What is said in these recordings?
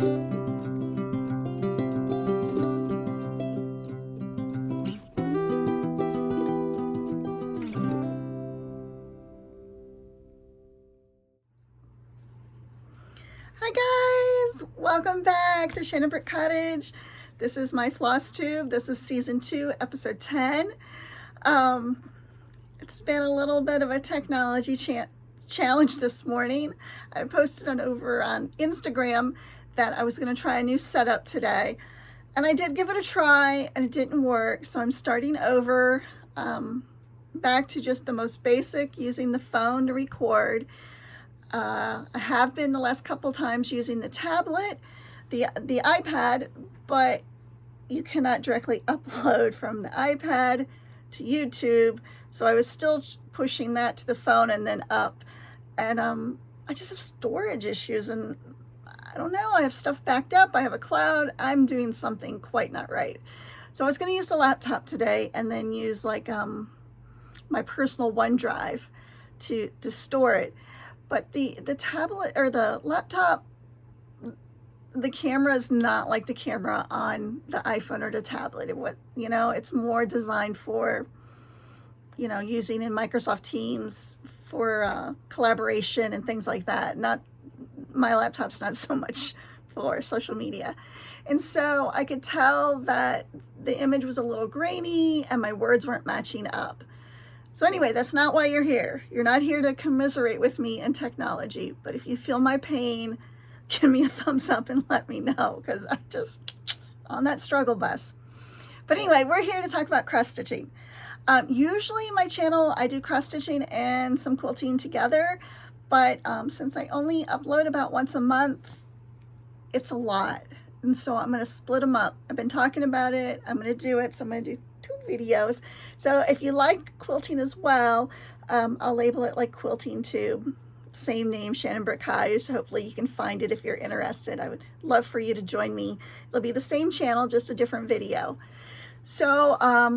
Hi guys, welcome back to Shannon Brick Cottage. This is my Flosstube. This is season 2, episode 10. It's been a little bit of a technology challenge this morning. I posted over on Instagram that I was going to try a new setup today, and I did give it a try and it didn't work, so I'm starting over back to just the most basic, using the phone to record. I have been the last couple times using the tablet, the iPad, but you cannot directly upload from the iPad to YouTube. So I was still pushing that to the phone and then up. And I just have storage issues, and I don't know, I have stuff backed up. I have a cloud. I'm doing something quite not right. So I was going to use the laptop today and then use like my personal OneDrive to store it. But the tablet or the laptop, the camera is not like the camera on the iPhone or the tablet. It's more designed for, using in Microsoft Teams for collaboration and things like that. My laptop's not so much for social media. And so I could tell that the image was a little grainy and my words weren't matching up. So anyway, that's not why you're here. You're not here to commiserate with me in technology, but if you feel my pain, give me a thumbs up and let me know, because I'm just on that struggle bus. But anyway, we're here to talk about cross stitching. Usually my channel, I do cross stitching and some quilting together, but since I only upload about once a month, it's a lot. And so I'm going to split them up. I've been talking about it. I'm going to do it. So I'm going to do 2 videos. So if you like quilting as well, I'll label it like Quilting Tube. Same name, Shannon Brick Cottage. So hopefully you can find it if you're interested. I would love for you to join me. It'll be the same channel, just a different video. So I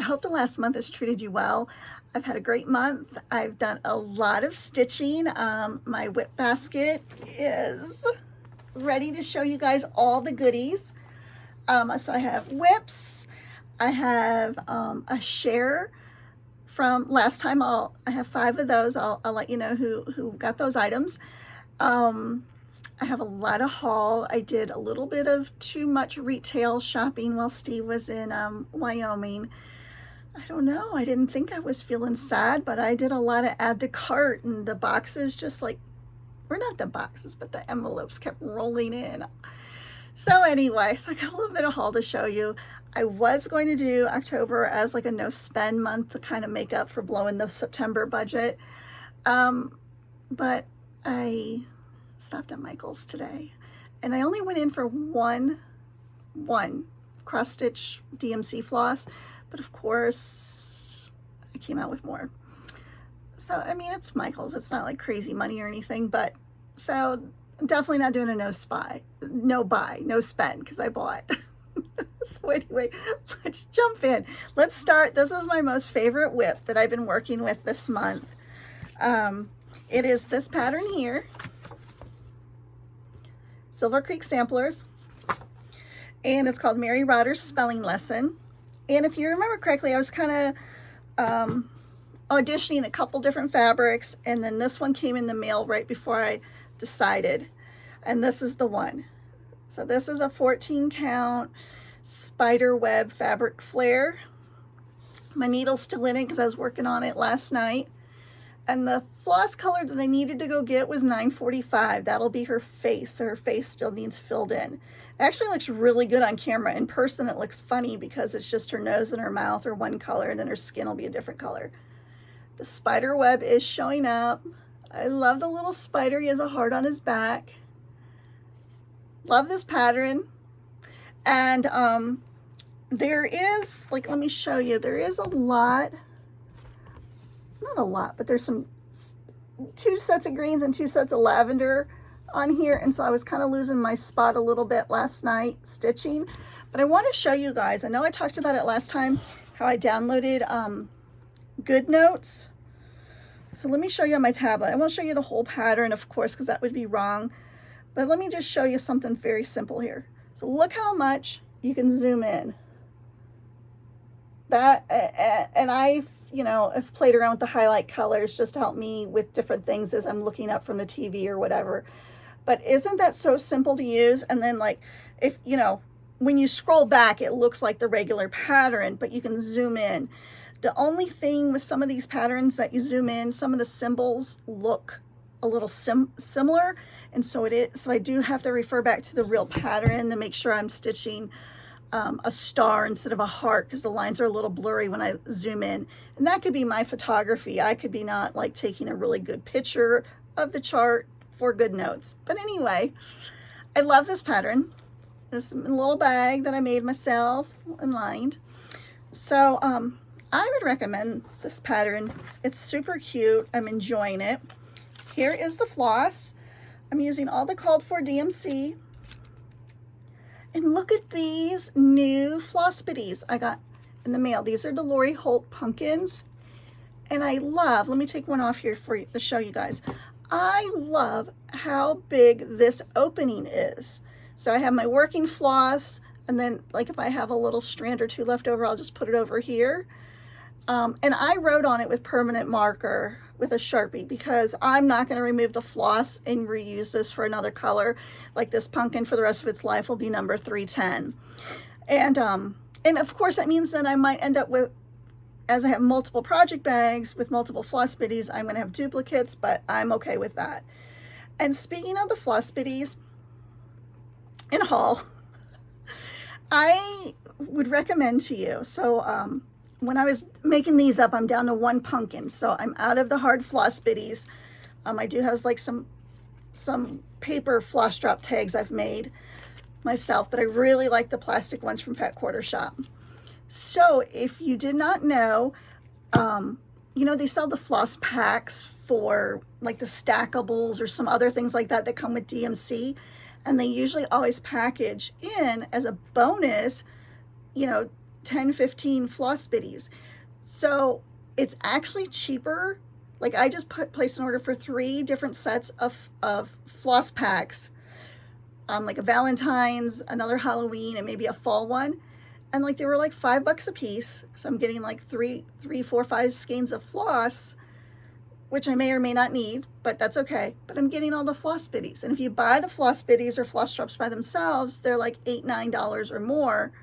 hope the last month has treated you well. I've had a great month. I've done a lot of stitching. My WIP basket is ready to show you guys all the goodies. So I have WIPS. I have a share from last time. I have 5 of those. I'll let you know who got those items. I have a lot of haul. I did a little bit of too much retail shopping while Steve was in Wyoming. I don't know. I didn't think I was feeling sad, but I did a lot of add to cart, and the boxes just like, or not the boxes, but the envelopes kept rolling in. So anyway, so I got a little bit of haul to show you. I was going to do October as like a no spend month to kind of make up for blowing the September budget. But I stopped at Michael's today, and I only went in for one cross stitch DMC floss, but of course I came out with more. So, I mean, it's Michael's. It's not like crazy money or anything, but so definitely not doing a no spend, because I bought. So anyway, let's jump in. Let's start. This is my most favorite WIP that I've been working with this month. It is this pattern here, Silver Creek Samplers, and it's called Mary Rodder's Spelling Lesson. And if you remember correctly, I was kind of auditioning a couple different fabrics, and then this one came in the mail right before I decided, and this is the one. So this is a 14 count spider web fabric flare. My needle's still in it because I was working on it last night, and the floss color that I needed to go get was 945. That'll be her face, so her face still needs filled in. It actually looks really good on camera. In person it looks funny because it's just her nose and her mouth are one color, and then her skin will be a different color. The spider web is showing up. I love the little spider. He has a heart on his back. Love this pattern. And there is, like, let me show you, there is a lot, not a lot, but there's 2 sets of greens and 2 sets of lavender on here. And so I was kind of losing my spot a little bit last night stitching, but I want to show you guys. I know I talked about it last time, how I downloaded Good Notes. So let me show you on my tablet. I won't show you the whole pattern, of course, because that would be wrong. But let me just show you something very simple here. So look how much you can zoom in. That, and I've, you know, I've played around with the highlight colors just to help me with different things as I'm looking up from the TV or whatever. But isn't that so simple to use? And then like, if, you know, when you scroll back, it looks like the regular pattern, but you can zoom in. The only thing with some of these patterns that you zoom in, some of the symbols look a little similar. And so it is, so I do have to refer back to the real pattern to make sure I'm stitching a star instead of a heart, because the lines are a little blurry when I zoom in. And that could be my photography. I could be not like taking a really good picture of the chart for good notes. But anyway, I love this pattern. This little bag that I made myself and lined. So I would recommend this pattern. It's super cute. I'm enjoying it. Here is the floss. I'm using all the called for DMC. And look at these new Flosstube I got in the mail. These are the Lori Holt pumpkins. And I love, let me take one off here for you to show you guys. I love how big this opening is. So I have my working floss, and then like if I have a little strand or two left over, I'll just put it over here. And I wrote on it with permanent marker with a Sharpie, because I'm not going to remove the floss and reuse this for another color. Like this pumpkin for the rest of its life will be number 310. And of course that means that I might end up with, as I have multiple project bags with multiple Flosstube, I'm going to have duplicates, but I'm okay with that. And speaking of the Flosstube in a haul, I would recommend to you, so when I was making these up, I'm down to one pumpkin, so I'm out of the hard Flosstube. I do have like some paper floss drop tags I've made myself, but I really like the plastic ones from Pet Quarter Shop. So if you did not know, you know, they sell the floss packs for like the stackables or some other things like that that come with DMC, and they usually always package in as a bonus, you know, 10, 15 Flosstube. So it's actually cheaper. Like I just placed an order for 3 different sets of floss packs, like a Valentine's, another Halloween, and maybe a fall one. And like they were like $5 a piece. So I'm getting like 3, 4, 5 skeins of floss, which I may or may not need, but that's okay. But I'm getting all the Flosstube. And if you buy the Flosstube or floss drops by themselves, they're like $8, $9 or more.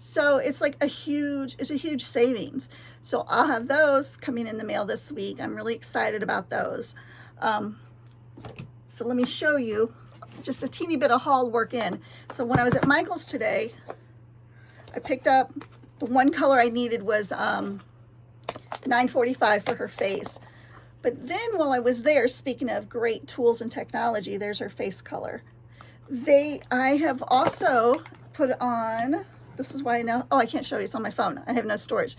So it's like a huge savings. So I'll have those coming in the mail this week. I'm really excited about those. So let me show you just a teeny bit of haul work in. So when I was at Michael's today, I picked up the one color I needed was $9.45 for her face. But then while I was there, speaking of great tools and technology, there's her face color. I have also put on, this is why I know, oh, I can't show you, it's on my phone. I have no storage.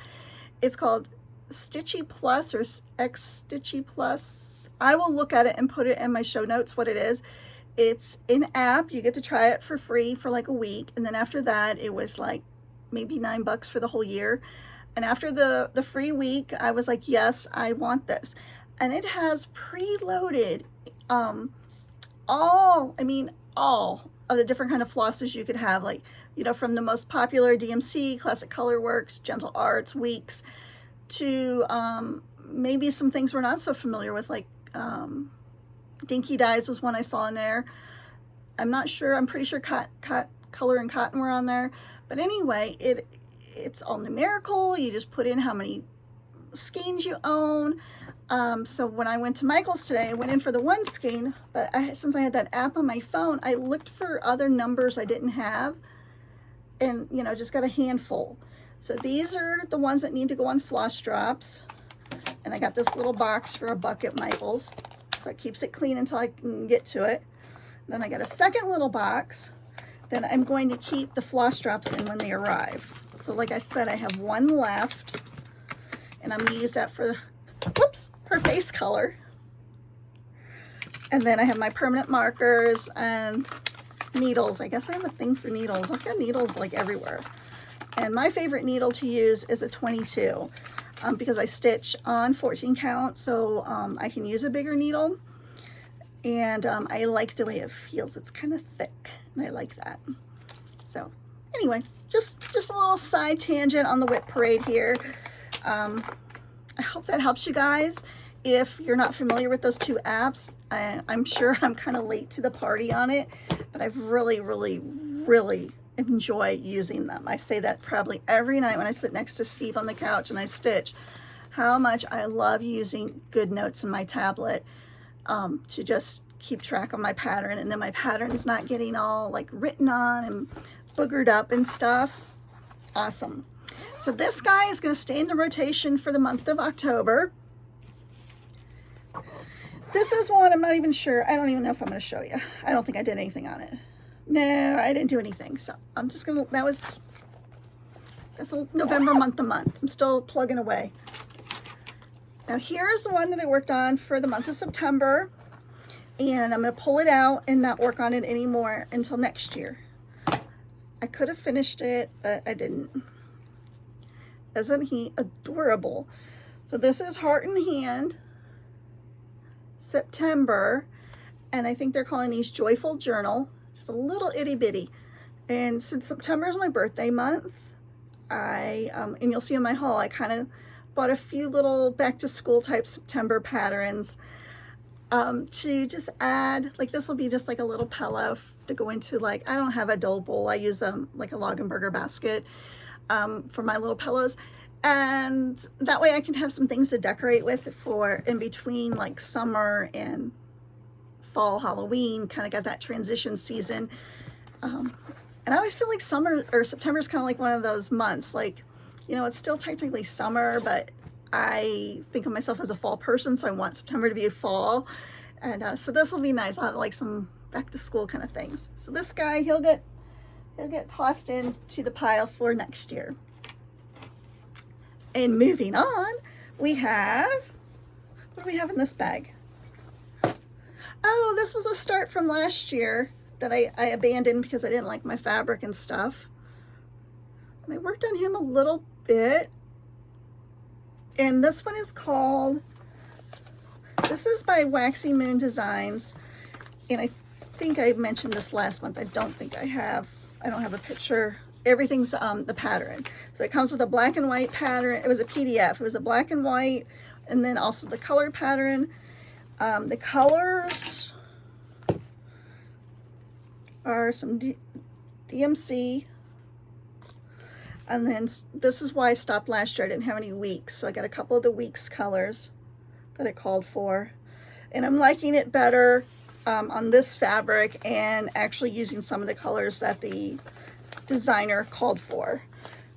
It's called Stitchy Plus or X Stitchy Plus. I will look at it and put it in my show notes what it is. It's an app. You get to try it for free for like a week. And then after that, it was like maybe $9 for the whole year. And after the free week, I was like, yes, I want this. And it has preloaded all of the different kind of flosses you could have, like, you know, from the most popular DMC, Classic Colorworks, Gentle Arts, Weeks, to maybe some things we're not so familiar with, like Dinky Dyes was one I saw in there. I'm not sure, I'm pretty sure Color and Cotton were on there. But anyway, it's all numerical. You just put in how many skeins you own. So when I went to Michael's today, I went in for the one skein, but since I had that app on my phone, I looked for other numbers I didn't have, and, you know, just got a handful. So these are the ones that need to go on floss drops. And I got this little box for $1 at Michael's, so it keeps it clean until I can get to it. Then I got a second little box that I'm going to keep the floss drops in when they arrive. So like I said, I have one left, and I'm gonna use that for, whoops, her face color. And then I have my permanent markers and needles. I guess I have a thing for needles. I've got needles like everywhere. And my favorite needle to use is a 22 because I stitch on 14 count, so I can use a bigger needle. And I like the way it feels. It's kind of thick, and I like that. So anyway, just a little side tangent on the WIP parade here. I hope that helps you guys. If you're not familiar with those two apps, I'm sure I'm kind of late to the party on it, but I've really, really, really enjoy using them. I say that probably every night when I sit next to Steve on the couch and I stitch, how much I love using GoodNotes in my tablet to just keep track of my pattern, and then my pattern's not getting all like written on and boogered up and stuff. Awesome. So this guy is going to stay in the rotation for the month of October. This is one I'm not even sure. I don't even know if I'm going to show you. I don't think I did anything on it. No, I didn't do anything. So I'm just going to, that's a November month to month. I'm still plugging away. Now here's the one that I worked on for the month of September. And I'm going to pull it out and not work on it anymore until next year. I could have finished it, but I didn't. Isn't he adorable? So this is Heart in Hand, September, and I think they're calling these Joyful Journal. Just a little itty bitty. And since September is my birthday month, and you'll see in my haul, I kind of bought a few little back to school type September patterns to just add, like this will be just like a little pillow to go into, like, I don't have a dough bowl. I use like a Lagenberger basket for my little pillows. And that way I can have some things to decorate with for in between like summer and fall, Halloween, kind of got that transition season. And I always feel like summer or September is kind of like one of those months, like, you know, it's still technically summer, but I think of myself as a fall person, so I want September to be a fall. And so this will be nice. I'll have like some back to school kind of things. So this guy, he'll get tossed into the pile for next year. And moving on, we have, what do we have in this bag? Oh, this was a start from last year that I abandoned because I didn't like my fabric and stuff. And I worked on him a little bit. And this one is called, this is by Waxy Moon Designs. And I think I mentioned this last month. I don't think I have. I don't have a picture. Everything's the pattern. So it comes with a black and white pattern. It was a PDF. It was a black and white, and then also the color pattern. The colors are some DMC. And then this is why I stopped last year. I didn't have any weeks. So I got a couple of the weeks colors that it called for. And I'm liking it better on this fabric and actually using some of the colors that the designer called for.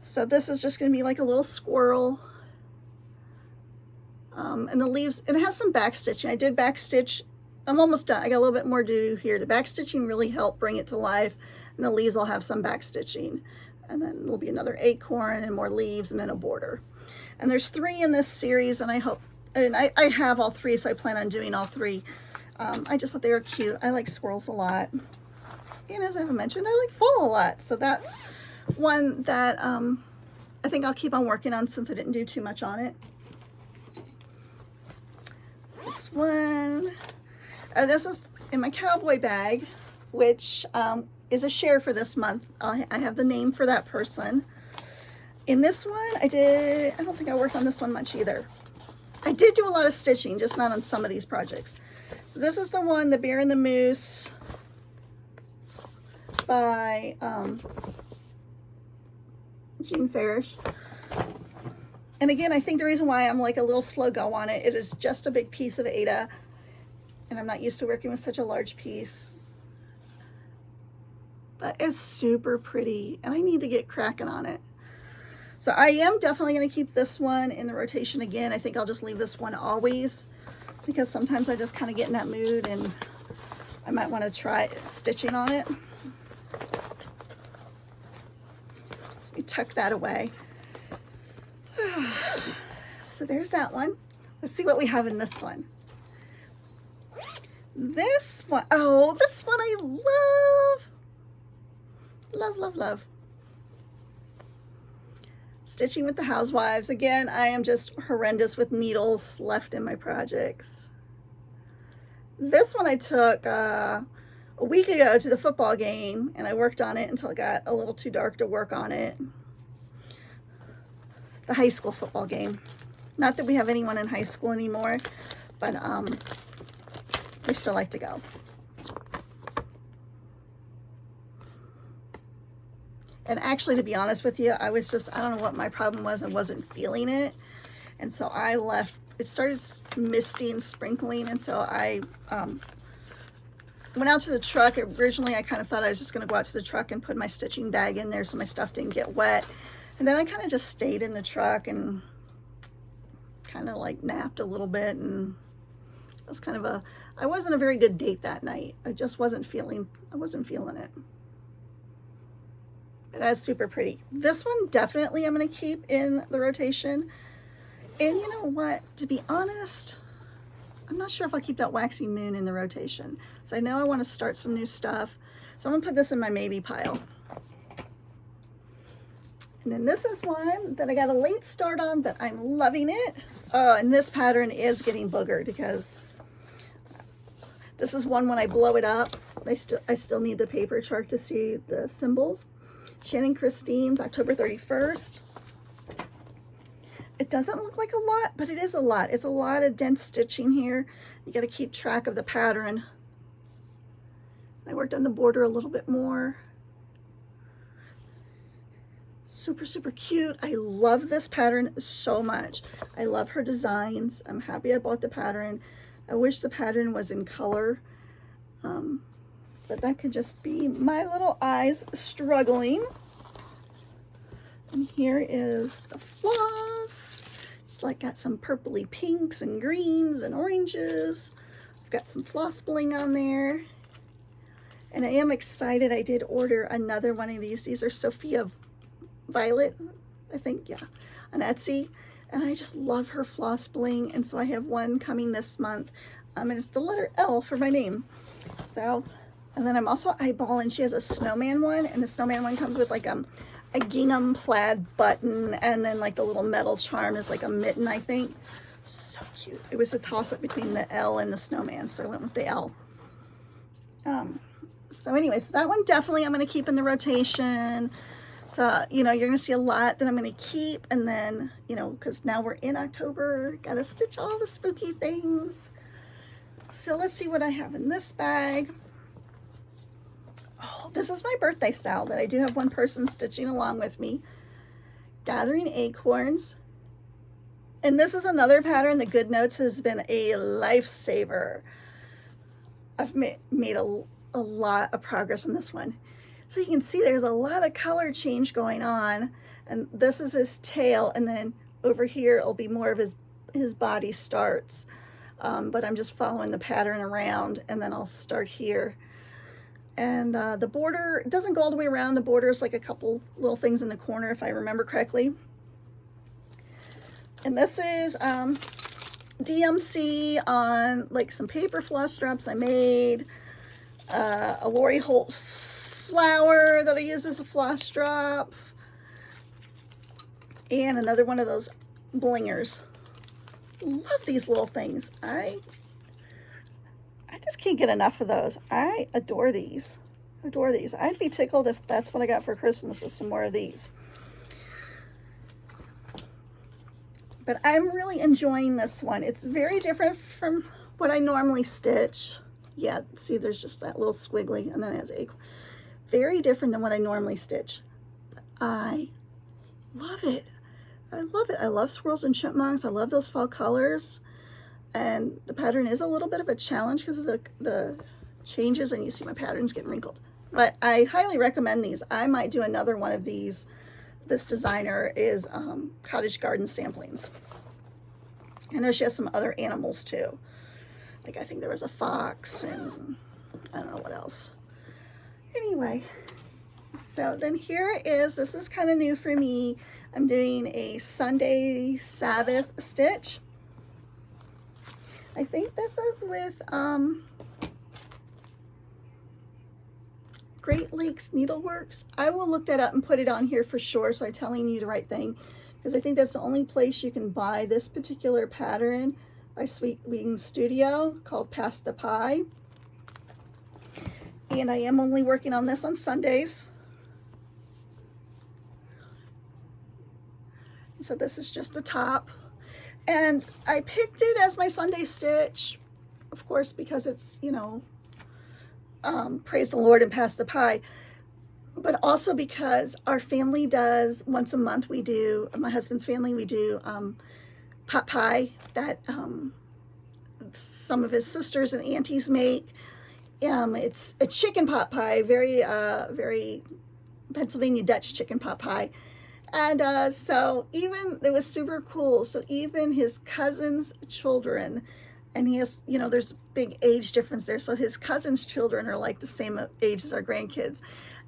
So this is just going to be like a little squirrel. And the leaves, it has some back stitching. I did back stitch. I'm almost done. I got a little bit more to do here. The back stitching really helped bring it to life, and the leaves will have some back stitching. And then there'll be another acorn and more leaves and then a border. And there's 3 in this series, and I hope, and I have all 3, so I plan on doing all 3. I just thought they were cute. I like squirrels a lot. And as I mentioned, I like fall a lot. So that's one that I think I'll keep on working on since I didn't do too much on it. This one, this is in my cowboy bag, which is a share for this month. I have the name for that person. In this one, I don't think I worked on this one much either. I did do a lot of stitching, just not on some of these projects. So this is the one, The Bear and the Moose, by Jean Farish. And again, I think the reason why I'm like a little slow go on it, it is just a big piece of Aida, and I'm not used to working with such a large piece. But it's super pretty, and I need to get cracking on it. So I am definitely going to keep this one in the rotation again. I think I'll just leave this one always, because sometimes I just kind of get in that mood and I might want to try stitching on it. Let me tuck that away. So there's that one. Let's see what we have in this one. This one, oh, this one I love. Love, love, love. Stitching with the Housewives. Again, I am just horrendous with needles left in my projects. This one I took a week ago to the football game, and I worked on it until it got a little too dark to work on it. The high school football game. Not that we have anyone in high school anymore, but we still like to go. And actually, to be honest with you, I don't know what my problem was. I wasn't feeling it. And so I left. It started misty and sprinkling. And so I went out to the truck. Originally, I kind of thought I was just going to go out to the truck and put my stitching bag in there so my stuff didn't get wet. And then I kind of just stayed in the truck and kind of like napped a little bit. And it was kind of I wasn't a very good date that night. I wasn't feeling it. But that's super pretty. This one definitely I'm going to keep in the rotation. And you know what? To be honest, I'm not sure if I'll keep that Waxy Moon in the rotation. So I know I want to start some new stuff. So I'm going to put this in my maybe pile. And then this is one that I got a late start on, but I'm loving it. Oh, and this pattern is getting boogered because this is one when I blow it up. I still need the paper chart to see the symbols. Shannon Christine's October 31st. It doesn't look like a lot, but it is a lot. It's a lot of dense stitching here. You got to keep track of the pattern. I worked on the border a little bit more. Super, super cute. I love this pattern so much. I love her designs. I'm happy I bought the pattern. I wish the pattern was in color. But that could just be my little eyes struggling. And here is the floss. It's like got some purpley pinks and greens and oranges. I've got some floss bling on there. And I am excited. I did order another one of these. These are Sophia Violet, I think, yeah, on Etsy. And I just love her floss bling. And so I have one coming this month. And it's the letter L for my name. So... And then I'm also eyeballing, she has a snowman one, and the snowman one comes with like a gingham plaid button, and then like the little metal charm is like a mitten, I think. So cute. It was a toss-up between the L and the snowman, so I went with the L. So anyways, that one definitely I'm going to keep in the rotation. So, you know, you're going to see a lot that I'm going to keep, and then, you know, because now we're in October, got to stitch all the spooky things. So let's see what I have in this bag. Oh, this is my birthday style that I do have one person stitching along with me. Gathering Acorns. And this is another pattern. The Good Notes has been a lifesaver. I've made a lot of progress on this one. So you can see there's a lot of color change going on. And this is his tail. And then over here, it'll be more of his body starts. But I'm just following the pattern around, and then I'll start here. And the border doesn't go all the way around. The border is like a couple little things in the corner, if I remember correctly. And this is DMC on like some paper floss drops I made. A Lori Holt flower that I use as a floss drop. And another one of those blingers. Love these little things. I just can't get enough of those. I adore these. Adore these. I'd be tickled if that's what I got for Christmas, was some more of these. But I'm really enjoying this one. It's very different from what I normally stitch. Yeah, see, there's just that little squiggly, and then it has acorn. Very different than what I normally stitch. But I love it. I love it. I love squirrels and chipmunks. I love those fall colors. And the pattern is a little bit of a challenge because of the changes, and you see my pattern's getting wrinkled. But I highly recommend these. I might do another one of these. This designer is Cottage Garden Samplings. I know she has some other animals too. Like I think there was a fox and I don't know what else. Anyway, so then here is, this is kind of new for me. I'm doing a Sunday Sabbath stitch. I think this is with Great Lakes Needleworks. I will look that up and put it on here for sure, so I'm telling you the right thing, because I think that's the only place you can buy this particular pattern by Sweet Wings Studio called Pass the Pie. And I am only working on this on Sundays. So this is just the top. And I picked it as my Sunday stitch, of course, because it's, you know, praise the Lord and pass the pie. But also because our family does, once a month we do, my husband's family, we do pot pie that some of his sisters and aunties make. It's a chicken pot pie, very Pennsylvania Dutch chicken pot pie. And so even, it was super cool. So even his cousin's children, and he has, you know, there's big age difference there. So his cousin's children are like the same age as our grandkids.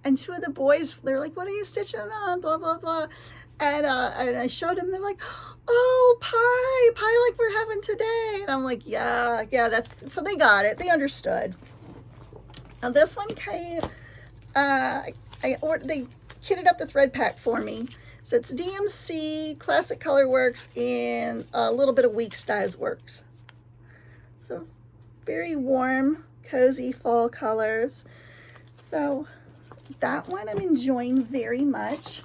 And two of the boys, they're like, what are you stitching on? Blah, blah, blah. And I showed them, they're like, oh, pie like we're having today. And I'm like, yeah, that's, so they got it. They understood. Now this one came, they kitted up the thread pack for me. So it's DMC, Classic Color Works, and a little bit of Weeks Dyes Works. So very warm, cozy fall colors. So that one I'm enjoying very much.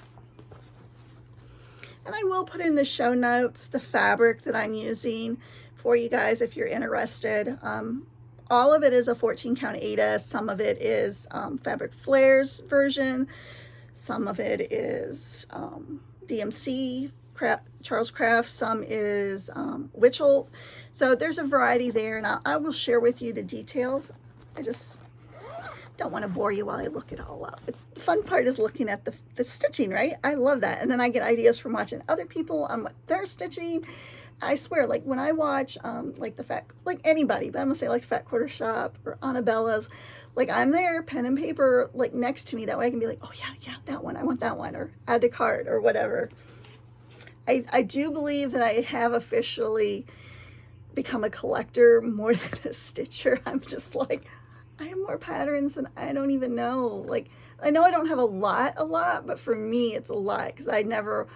And I will put in the show notes the fabric that I'm using for you guys if you're interested. All of it is a 14 count Aida. Some of it is Fabric Flares version. Some of it is DMC, Charles Craft. Some is Witchell. So there's a variety there, and I will share with you the details. I just don't want to bore you while I look it all up. It's the fun part is looking at the stitching, right? I love that. And then I get ideas from watching other people on what they're stitching. I swear, like when I watch like anybody, but I'm gonna say like Fat Quarter Shop or Annabella's, like I'm there, pen and paper like next to me, that way I can be like, oh yeah, that one, I want that one, or add to cart or whatever. I do believe that I have officially become a collector more than a stitcher. I'm just like, I have more patterns than I don't even know. Like, I know I don't have a lot, but for me it's a lot because I never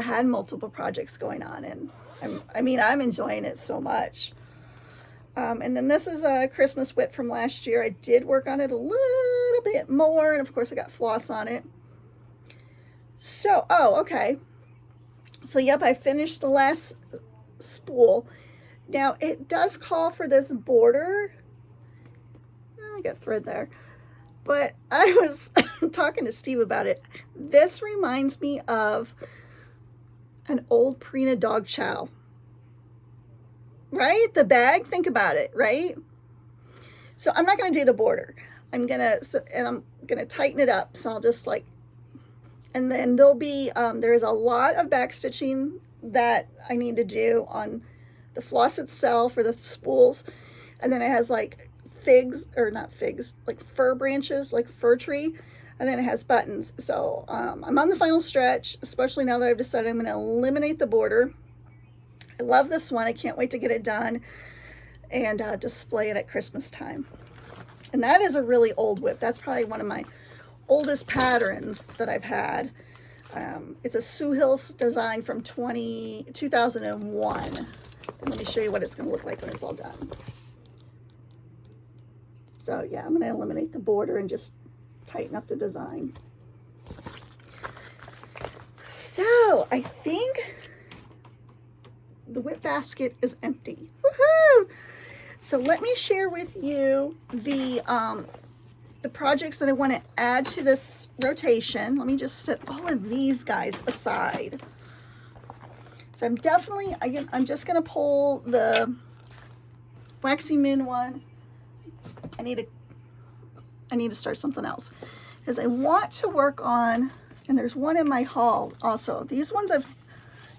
had multiple projects going on, and I'm enjoying it so much. And then this is a Christmas WIP from last year. I did work on it a little bit more, and of course I got floss on it. So, okay. So yep, I finished the last spool. Now it does call for this border. I got thread there. But I was talking to Steve about it. This reminds me of an old Purina dog chow. Right? The bag, think about it, right? So I'm not going to do the border. I'm going to tighten it up. So I'll just like, and then there'll be, there's a lot of back stitching that I need to do on the floss itself or the spools. And then it has like like fir branches, like a fir tree. And then it has buttons. So I'm on the final stretch, especially now that I've decided I'm going to eliminate the border. I love this one. I can't wait to get it done and display it at Christmas time. And that is a really old WIP. That's probably one of my oldest patterns that I've had. It's a Sue Hills design from 2001. And let me show you what it's going to look like when it's all done. So yeah, I'm going to eliminate the border and just tighten up the design. So I think the WIP basket is empty. Woohoo! So let me share with you the projects that I want to add to this rotation. Let me just set all of these guys aside. So I'm just going to pull the Waxy Min one. I need to start something else because I want to work on, and there's one in my haul also. These ones I've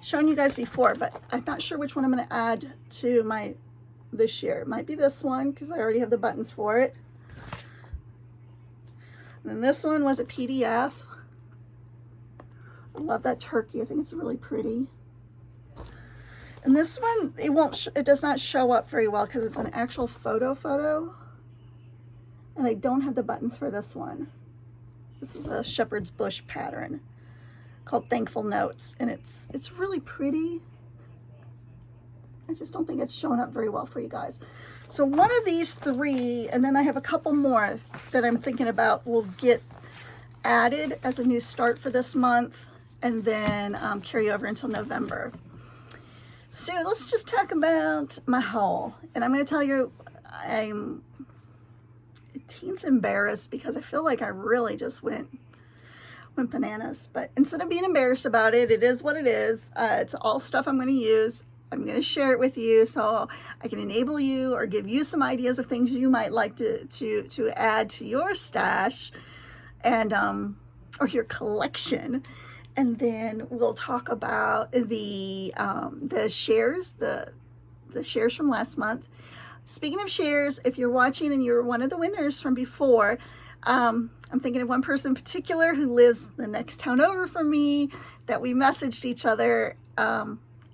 shown you guys before, but I'm not sure which one I'm going to add to my this year. It might be this one because I already have the buttons for it. And then this one was a PDF. I love that turkey. I think it's really pretty. And this one, it does not show up very well because it's an actual photo. And I don't have the buttons for this one. This is a shepherd's bush pattern called Thankful Notes, and it's really pretty. I just don't think it's showing up very well for you guys. So one of these three, and then I have a couple more that I'm thinking about will get added as a new start for this month, and then carry over until November. So let's just talk about my haul. And I'm going to tell you, I'm teens embarrassed because I feel like I really just went bananas. But instead of being embarrassed about it, it is what it is. It's all stuff I'm going to use. I'm going to share it with you so I can enable you or give you some ideas of things you might like to add to your stash and or your collection. And then we'll talk about the shares, the shares from last month. Speaking of shares, if you're watching and you're one of the winners from before, I'm thinking of one person in particular who lives the next town over from me that we messaged each other.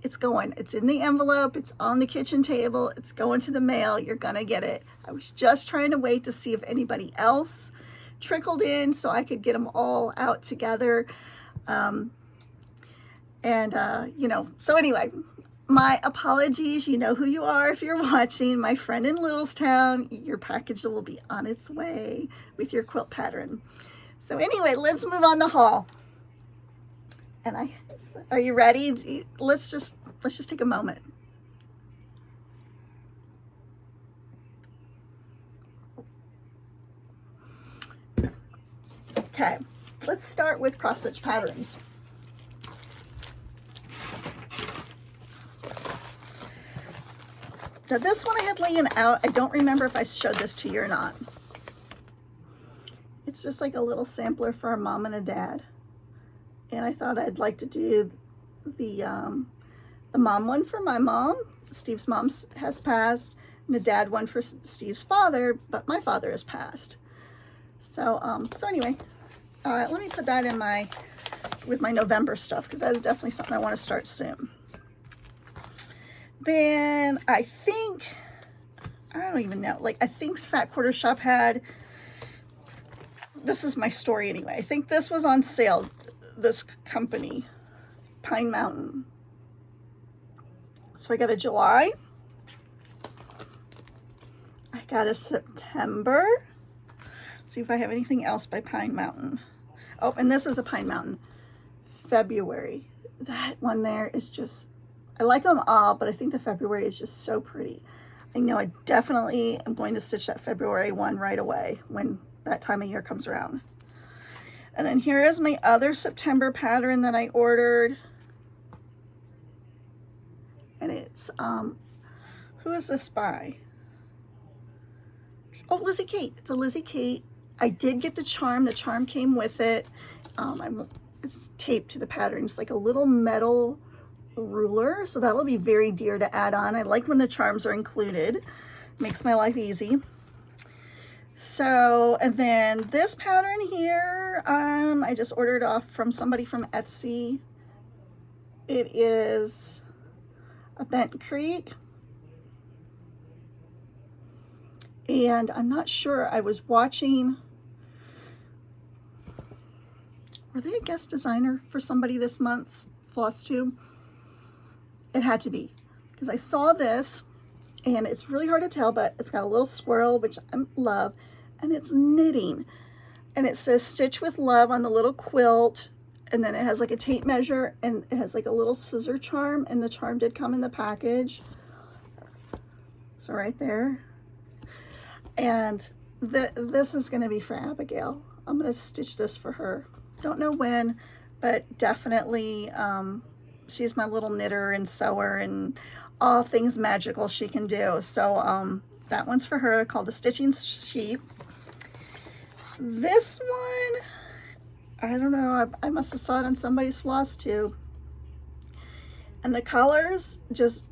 It's in the envelope, it's on the kitchen table, it's going to the mail, you're gonna get it. I was just trying to wait to see if anybody else trickled in so I could get them all out together. So anyway, my apologies. You know who you are if you're watching. My friend in Littlestown, your package will be on its way with your quilt pattern. So anyway, let's move on to haul. And are you ready? Let's just take a moment. Okay, let's start with cross stitch patterns. Now this one I had laying out, I don't remember if I showed this to you or not. It's just like a little sampler for a mom and a dad. And I thought I'd like to do the mom one for my mom. Steve's mom has passed, and the dad one for Steve's father, but my father has passed. So anyway, let me put that in with my November stuff, because that is definitely something I want to start soon. Then I don't even know, I think Fat Quarter Shop had, this is my story anyway, I think this was on sale, this company, Pine Mountain. So I got a July, I got a September, let's see if I have anything else by Pine Mountain. Oh, and this is a Pine Mountain, February. That one there is just, I like them all, but I think the February is just so pretty. I know I definitely am going to stitch that February one right away when that time of year comes around. And then here is my other September pattern that I ordered. And it's, who is this by? Oh, Lizzie Kate. It's a Lizzie Kate. I did get the charm. The charm came with it. It's taped to the pattern. It's like a little metal ruler, so that'll be very dear to add on. I like when the charms are included. Makes my life easy. So, and then this pattern here, I just ordered off from somebody from Etsy. It is a Bent Creek. And I'm not sure, I was watching, were they a guest designer for somebody this month's Flosstube? It had to be, because I saw this, and it's really hard to tell, but it's got a little squirrel, which I love, and it's knitting. And it says Stitch with Love on the little quilt, and then it has like a tape measure, and it has like a little scissor charm, and the charm did come in the package. So right there. And this is going to be for Abigail. I'm going to stitch this for her. Don't know when, but definitely she's my little knitter and sewer and all things magical she can do. So that one's for her, called the Stitching Sheep. This one, I don't know, I must have saw it on somebody's Flosstube. And the colors, just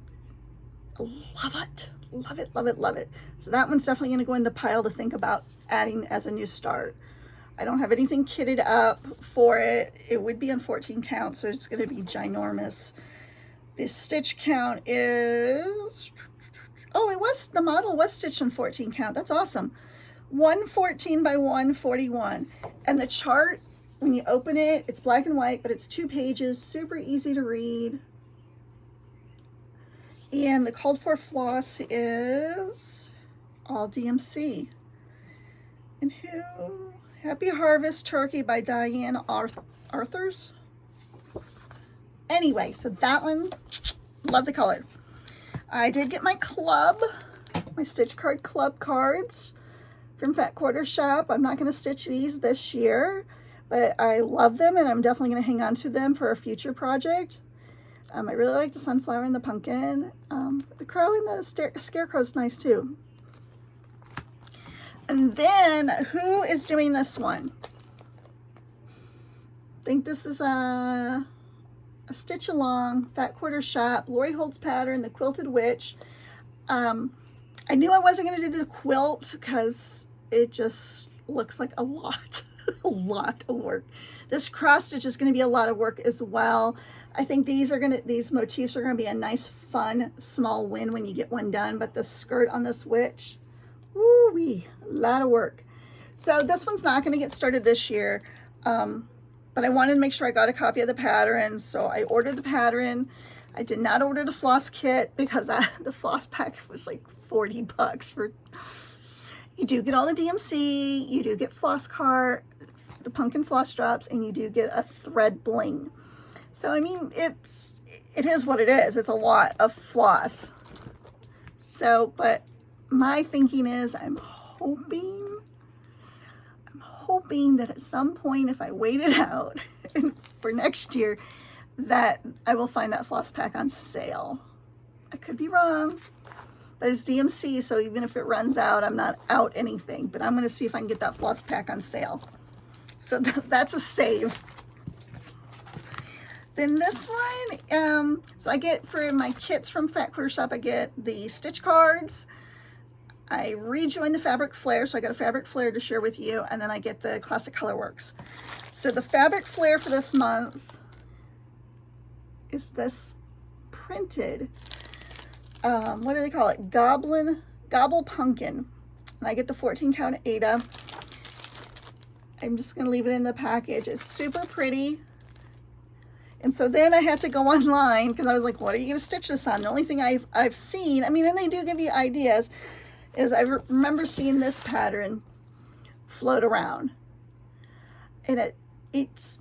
love it. Love it, love it, love it. So that one's definitely going to go in the pile to think about adding as a new start. I don't have anything kitted up for it. It would be on 14 count, so it's going to be ginormous. The stitch count is, oh, the model was stitched on 14 count. That's awesome. 114 by 141. And the chart, when you open it, it's black and white, but it's 2 pages, super easy to read. And the called for floss is all DMC. And who? Happy Harvest Turkey by Diane Arthurs. Anyway, so that one, love the color. I did get my club, my Stitch Card Club cards from Fat Quarter Shop. I'm not going to stitch these this year, but I love them and I'm definitely going to hang on to them for a future project. I really like the sunflower and the pumpkin. The crow and the scarecrow is nice too. And then, who is doing this one? I think this is a Stitch Along, Fat Quarter Shop, Lori Holt's pattern, the Quilted Witch. I knew I wasn't going to do the quilt because it just looks like a lot, a lot of work. This cross stitch is going to be a lot of work as well. I think these motifs are going to be a nice, fun, small win when you get one done. But the skirt on this witch, woo-wee, a lot of work. So this one's not going to get started this year. But I wanted to make sure I got a copy of the pattern, so I ordered the pattern. I did not order the floss kit because the floss pack was like 40 bucks for, you do get all the DMC, you do get floss card, the pumpkin floss drops, and you do get a thread bling. So, I mean, it is what it is. It's a lot of floss. So, but my thinking is I'm hoping that at some point, if I wait it out for next year, that I will find that floss pack on sale. I could be wrong, but it's DMC, so even if it runs out, I'm not out anything. But I'm going to see if I can get that floss pack on sale. So that's a save. Then this one, so I get for my kits from Fat Quarter Shop, I get the stitch cards. I rejoined the Fabric Flare, so I got a Fabric Flare to share with you, and then I get the Classic Colorworks. So the Fabric Flare for this month is this printed, what do they call it? Gobble Pumpkin. And I get the 14 count Ada. I'm just gonna leave it in the package. It's super pretty. And so then I had to go online because I was like, what are you gonna stitch this on? The only thing I've seen, I mean, and they do give you ideas, is I remember seeing this pattern float around. And it's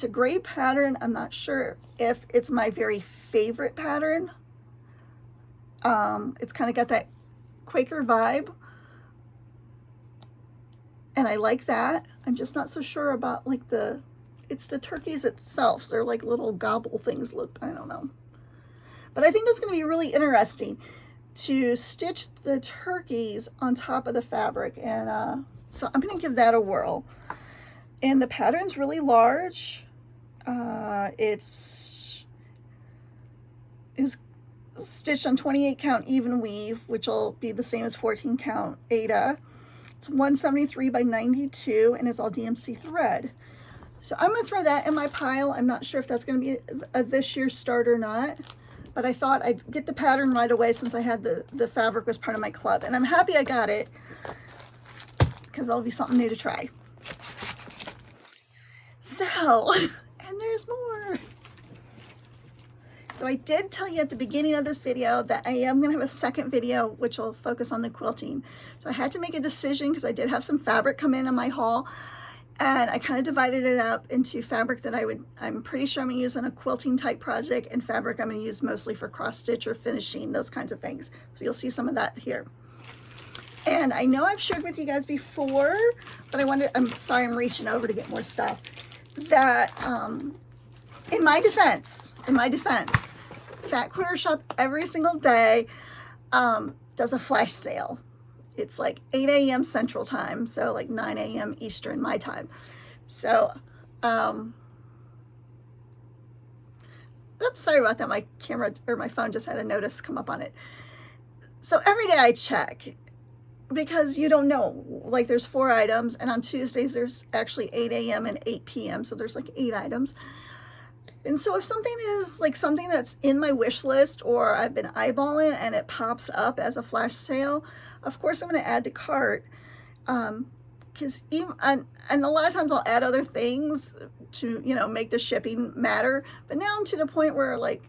a great pattern. I'm not sure if it's my very favorite pattern. It's kind of got that Quaker vibe. And I like that. I'm just not so sure about like it's the turkeys itself. They're like little gobble things, look, I don't know. But I think that's gonna be really interesting to stitch the turkeys on top of the fabric. And so I'm gonna give that a whirl. And the pattern's really large. It's stitched on 28 count even weave, which will be the same as 14 count Ada. It's 173 by 92 and it's all DMC thread. So I'm gonna throw that in my pile. I'm not sure if that's gonna be a this year's start or not, but I thought I'd get the pattern right away since I had the fabric was part of my club. And I'm happy I got it because that'll be something new to try. So, and there's more. So I did tell you at the beginning of this video that I am going to have a second video which will focus on the quilting. So I had to make a decision because I did have some fabric come in my haul, and I kind of divided it up into fabric that I'm pretty sure I'm going to use on a quilting type project, and fabric I'm going to use mostly for cross stitch or finishing, those kinds of things. So you'll see some of that here. And I know I've shared with you guys before, but I'm sorry, I'm reaching over to get more stuff. That in my defense, Fat Quarter Shop every single day does a flash sale. It's like 8 a.m. Central Time, so like 9 a.m. Eastern, my time. So, oops, sorry about that. My camera or my phone just had a notice come up on it. So every day I check because you don't know, like there's 4 items, and on Tuesdays there's actually 8 a.m. and 8 p.m. So there's like 8 items. And so if something is like something that's in my wish list or I've been eyeballing and it pops up as a flash sale, of course I'm going to add to cart. Because and a lot of times I'll add other things to, make the shipping matter. But now I'm to the point where like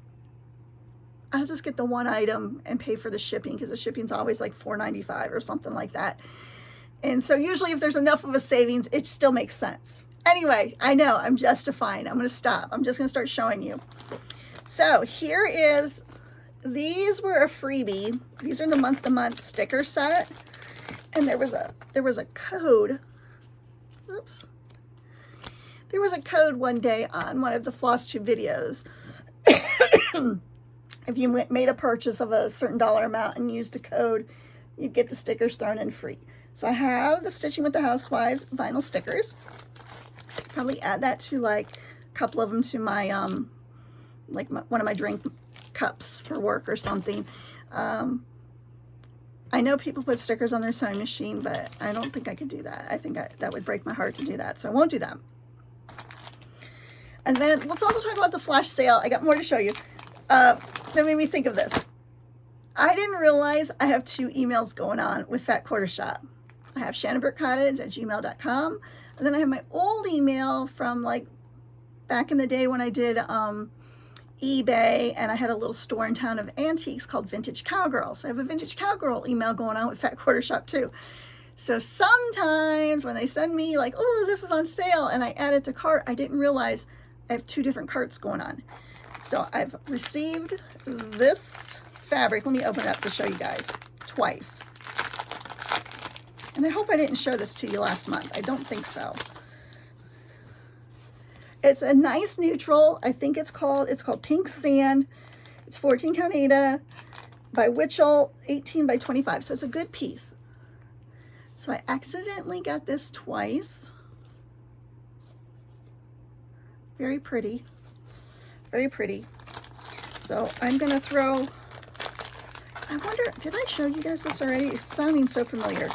I'll just get the one item and pay for the shipping, because the shipping's always like $4.95 or something like that. And so usually if there's enough of a savings, it still makes sense. Anyway, I know I'm justifying. I'm going to stop. I'm just going to start showing you. So here is, these were a freebie. These are the month-to-month sticker set. And there was a code. Oops. There was a code one day on one of the Flosstube videos. If you made a purchase of a certain dollar amount and used the code, you'd get the stickers thrown in free. So I have the Stitching with the Housewives vinyl stickers. Probably add that to like a couple of them to my one of my drink cups for work or something. I know people put stickers on their sewing machine, but I don't think I could do that. I think that would break my heart to do that, so I won't do that. And then let's also talk about the flash sale. I got more to show you. That made me think of this. I didn't realize I have 2 emails going on with Fat Quarter Shop. I have shannonburkcottage@gmail.com, and then I have my old email from like back in the day when I did eBay, and I had a little store in town of antiques called Vintage Cowgirl. So I have a Vintage Cowgirl email going on with Fat Quarter Shop too. So sometimes when they send me like, oh, this is on sale, and I add it to cart, I didn't realize I have 2 different carts going on. So I've received this fabric. Let me open it up to show you guys twice. And I hope I didn't show this to you last month. I don't think so. It's a nice neutral. I think it's called Pink Sand. It's 14 count Aida by Witchell, 18 by 25. So it's a good piece. So I accidentally got this twice. Very pretty. Very pretty. So I'm going to throw, I wonder, did I show you guys this already? It's sounding so familiar.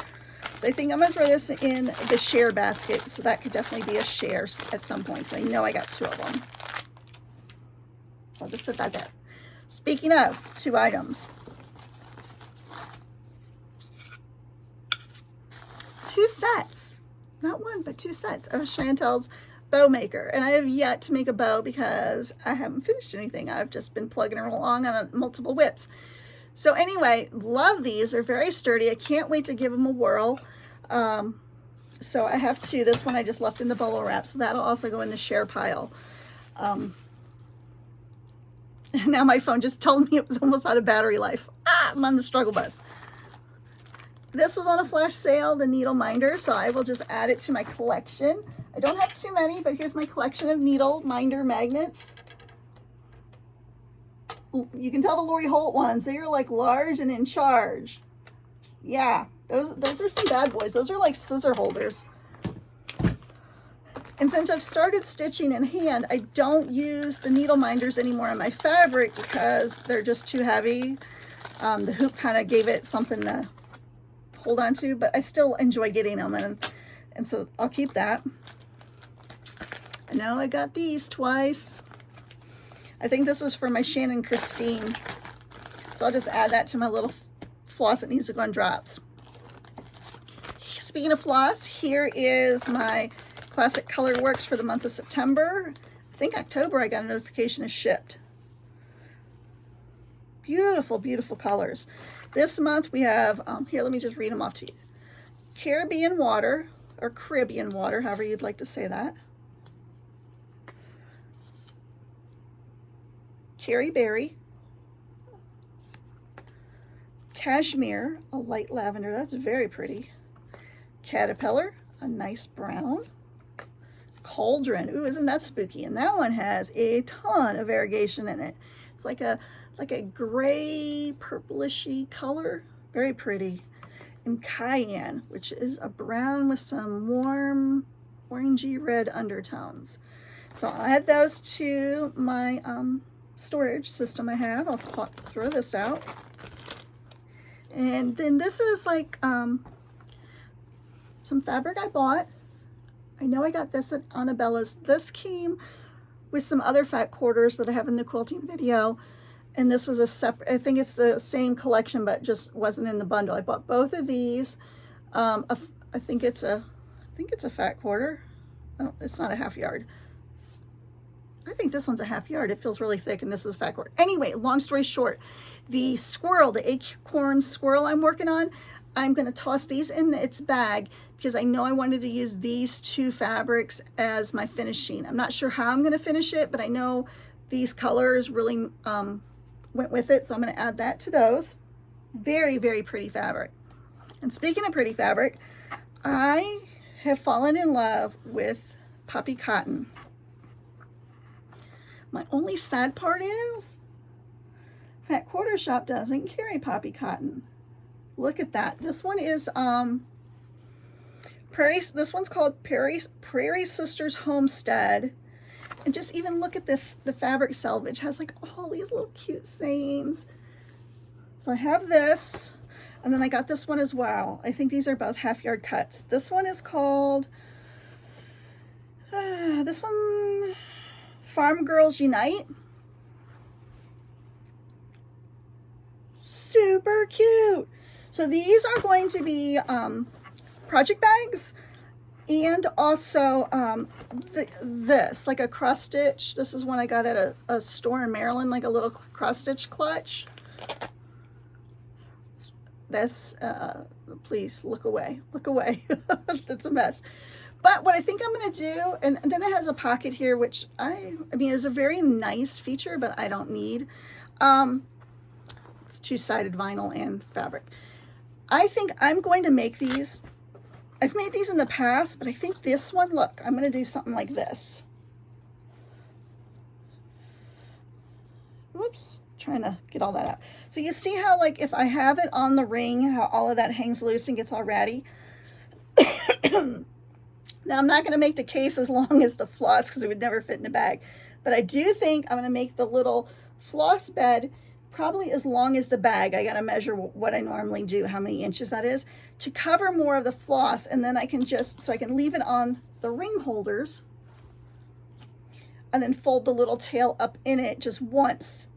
So I think I'm going to throw this in the share basket. So that could definitely be a share at some point. So I know I got 2 of them. I'll just set that there. Speaking of 2 items. 2 sets. Not 1, but 2 sets of Chantel's bow maker. And I have yet to make a bow because I haven't finished anything. I've just been plugging along on multiple WIPS. So anyway, love these. They're very sturdy. I can't wait to give them a whirl. So I have 2. This one I just left in the bubble wrap, so that'll also go in the share pile. Now my phone just told me it was almost out of battery life. I'm on the struggle bus. This was on a flash sale, the needle minder, so I will just add it to my collection. I don't have too many, but here's my collection of needle minder magnets. You can tell the Lori Holt ones. They are like large and in charge. Yeah, those are some bad boys. Those are like scissor holders. And since I've started stitching in hand, I don't use the needle minders anymore on my fabric because they're just too heavy. The hoop kind of gave it something to hold on to, but I still enjoy getting them, and so I'll keep that. And now I got these twice. I think this was for my Shannon Christine. So I'll just add that to my little floss that needs to go on drops. Speaking of floss, here is my Classic Color Works for the month of September. I think October I got a notification is shipped. Beautiful, beautiful colors. This month we have, here, let me just read them off to you. Caribbean Water, or Caribbean Water, however you'd like to say that. Carrie Berry, Cashmere, a light lavender, that's very pretty. Caterpillar, a nice brown. Cauldron, ooh, isn't that spooky? And that one has a ton of variegation in it. It's like a gray purplishy color, very pretty. And Cayenne, which is a brown with some warm orangey red undertones. So I'll add those to my storage system I have. I'll throw this out. And then this is like some fabric I bought. I know I got this at Annabella's. This came with some other fat quarters that I have in the quilting video. And this was a separate, I think it's the same collection, but just wasn't in the bundle. I bought both of these. I think it's a fat quarter. It's not a half yard. I think this one's a half yard. It feels really thick, and this is fat cord. Anyway, long story short, the squirrel, the acorn squirrel I'm working on, I'm going to toss these in its bag because I know I wanted to use these two fabrics as my finishing. I'm not sure how I'm going to finish it, but I know these colors really went with it, so I'm going to add that to those. Very, very pretty fabric. And speaking of pretty fabric, I have fallen in love with poppy cotton. My only sad part is Fat Quarter Shop doesn't carry poppy cotton. Look at that. This one is this one's called Prairie Sisters Homestead. And just even look at the fabric selvage. It has like all these little cute sayings. So I have this, and then I got this one as well. I think these are both half yard cuts. This one is called this one Farm Girls Unite. Super cute. So these are going to be project bags, and also this, like a cross stitch. This is one I got at a store in Maryland, like a little cross stitch clutch. This, please look away, look away. It's a mess. But what I think I'm going to do, and then it has a pocket here, which I mean is a very nice feature, but I don't need. It's two-sided vinyl and fabric. I think I'm going to make these. I've made these in the past, but I think this one, look, I'm going to do something like this. Whoops, trying to get all that out. So you see how, like, if I have it on the ring, how all of that hangs loose and gets all ratty. Now, I'm not going to make the case as long as the floss because it would never fit in a bag. But I do think I'm going to make the little floss bed probably as long as the bag. I got to measure what I normally do, how many inches that is, to cover more of the floss. And then I can so I can leave it on the ring holders and then fold the little tail up in it just once.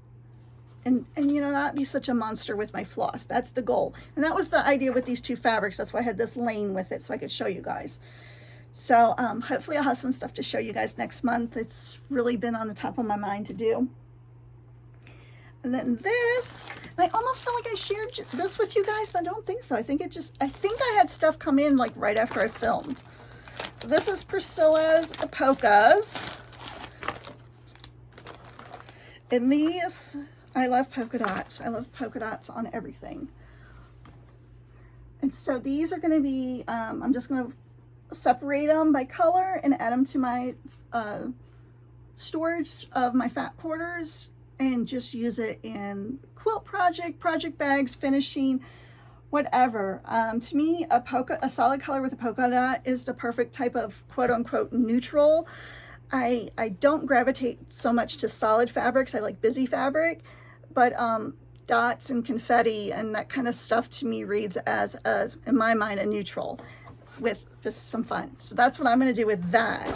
And you know, not be such a monster with my floss. That's the goal. And that was the idea with these two fabrics. That's why I had this lane with it so I could show you guys. So hopefully I'll have some stuff to show you guys next month. It's really been on the top of my mind to do. And then this, and I almost feel like I shared this with you guys, but I don't think so. I think I had stuff come in like right after I filmed. So this is Priscilla's polkas. And these, I love polka dots. I love polka dots on everything. And so these are going to be, I'm just going to separate them by color and add them to my storage of my fat quarters and just use it in quilt project bags, finishing, whatever. To me, a solid color with a polka dot is the perfect type of quote unquote neutral. I don't gravitate so much to solid fabrics. I like busy fabric, but dots and confetti and that kind of stuff to me reads as in my mind, a neutral with just some fun. So that's what I'm going to do with that.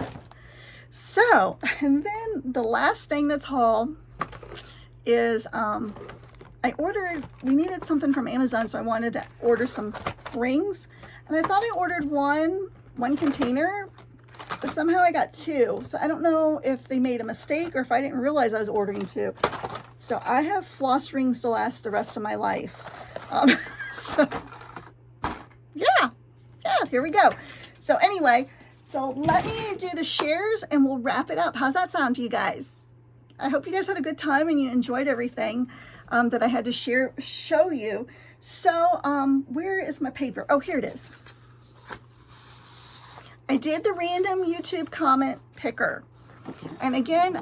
So, and then the last thing that's haul is we needed something from Amazon, so I wanted to order some rings, and I thought I ordered one container, but somehow I got two. So I don't know if they made a mistake or if I didn't realize I was ordering two. So I have floss rings to last the rest of my life. So yeah, here we go. So anyway, so let me do the shares and we'll wrap it up. How's that sound to you guys? I hope you guys had a good time and you enjoyed everything that I had to show you. So where is my paper? Oh, here it is. I did the random YouTube comment picker. And again,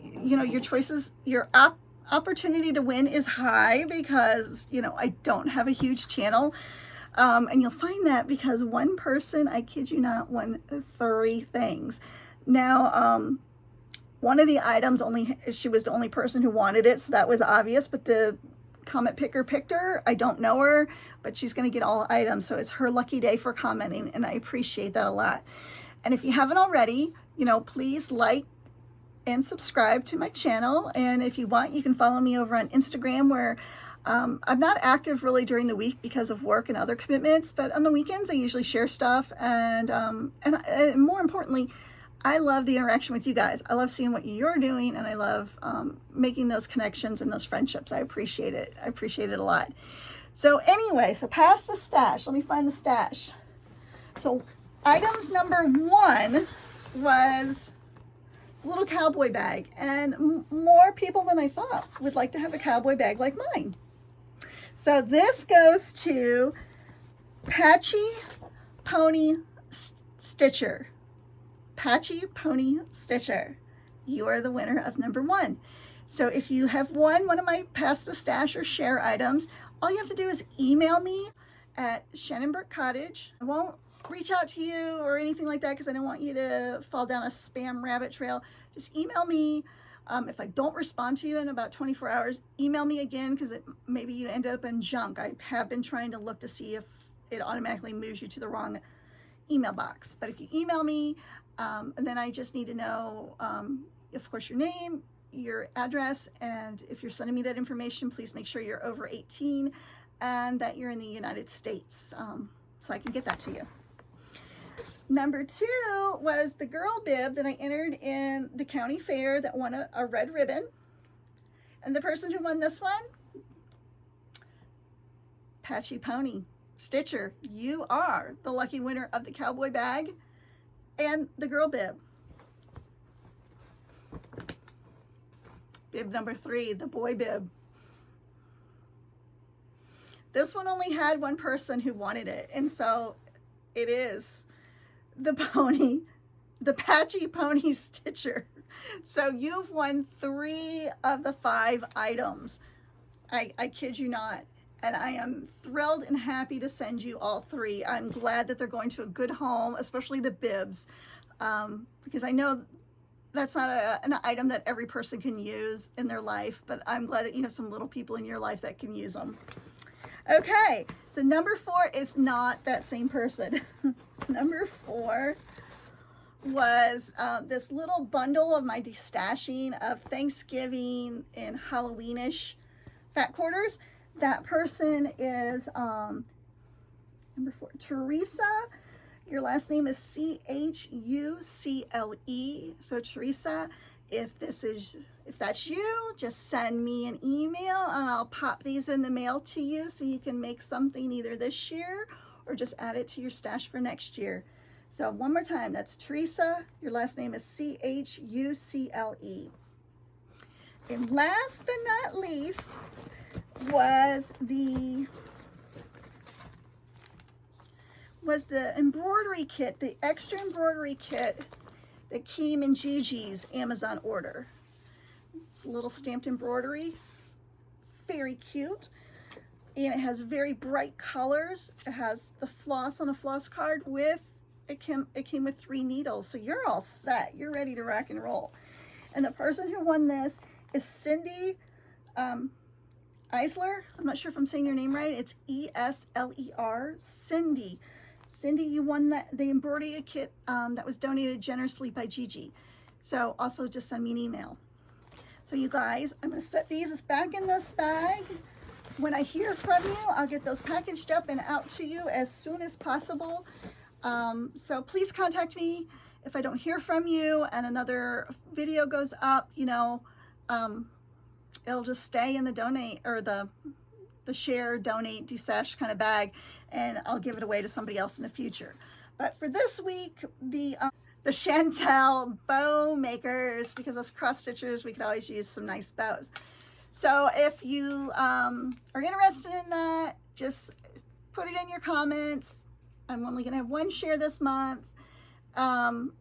you know, your choices, your opportunity to win is high because, you know, I don't have a huge channel. And you'll find that because one person, I kid you not, won 3 things. Now, one of the items, she was the only person who wanted it, so that was obvious, but the comment picker picked her. I don't know her, but she's going to get all items, so it's her lucky day for commenting, and I appreciate that a lot. And if you haven't already, you know, please like and subscribe to my channel, and if you want, you can follow me over on Instagram, where I'm not active really during the week because of work and other commitments, but on the weekends I usually share stuff, and more importantly, I love the interaction with you guys. I love seeing what you're doing, and I love making those connections and those friendships. I appreciate it. I appreciate it a lot. So anyway, so past the stash. Let me find the stash. So items number 1 was a little cowboy bag, and more people than I thought would like to have a cowboy bag like mine. So this goes to Patchy Pony Stitcher. Patchy Pony Stitcher. You are the winner of number 1. So if you have won one of my Pass the Stash or share items, all you have to do is email me at Shannon Burke Cottage. I won't reach out to you or anything like that because I don't want you to fall down a spam rabbit trail. Just email me. If I don't respond to you in about 24 hours, email me again because maybe you ended up in junk. I have been trying to look to see if it automatically moves you to the wrong email box. But if you email me, then I just need to know, of course, your name, your address, and if you're sending me that information, please make sure you're over 18 and that you're in the United States, so I can get that to you. Number 2 was the girl bib that I entered in the county fair that won a red ribbon. And the person who won this one, Patchy Pony Stitcher, you are the lucky winner of the cowboy bag and the girl bib. Bib number 3, the boy bib. This one only had one person who wanted it, and so it is the Patchy Pony Stitcher. So you've won 3 of the 5 items. I kid you not. And I am thrilled and happy to send you all 3. I'm glad that they're going to a good home, especially the bibs, because I know that's not an item that every person can use in their life, but I'm glad that you have some little people in your life that can use them. Okay, so number 4 is not that same person. Number 4 was this little bundle of my destashing of Thanksgiving and Halloweenish fat quarters. That person is number 4, Teresa. Your last name is Chucle. So Teresa, if that's you, just send me an email and I'll pop these in the mail to you so you can make something either this year or just add it to your stash for next year. So one more time, that's Teresa. Your last name is Chucle. And last but not least was the embroidery kit, the extra embroidery kit that came in Gigi's Amazon order. It's a little stamped embroidery, very cute, and it has very bright colors. It has the floss on a floss card with, it came with 3 needles, so you're all set. You're ready to rock and roll. And the person who won this is Cindy Eisler. I'm not sure if I'm saying your name right. It's Esler, Cindy. Cindy, you won the embroidery kit that was donated generously by Gigi. So also just send me an email. So you guys, I'm going to set these back in this bag. When I hear from you, I'll get those packaged up and out to you as soon as possible. So please contact me if I don't hear from you and another video goes up, it'll just stay in the donate or the share, donate, destash kind of bag, and I'll give it away to somebody else in the future. But for this week, the Chantel bow makers, because us cross stitchers, we could always use some nice bows. So if you are interested in that, just put it in your comments. I'm only gonna have 1 share this month, and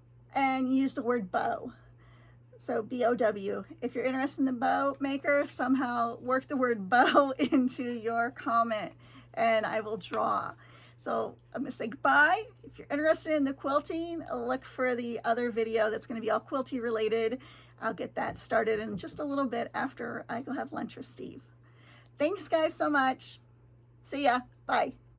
use the word bow. So B-O-W. If you're interested in the bow maker, somehow work the word bow into your comment and I will draw. So I'm gonna say goodbye. If you're interested in the quilting, look for the other video that's gonna be all quilty related. I'll get that started in just a little bit after I go have lunch with Steve. Thanks guys so much. See ya, bye.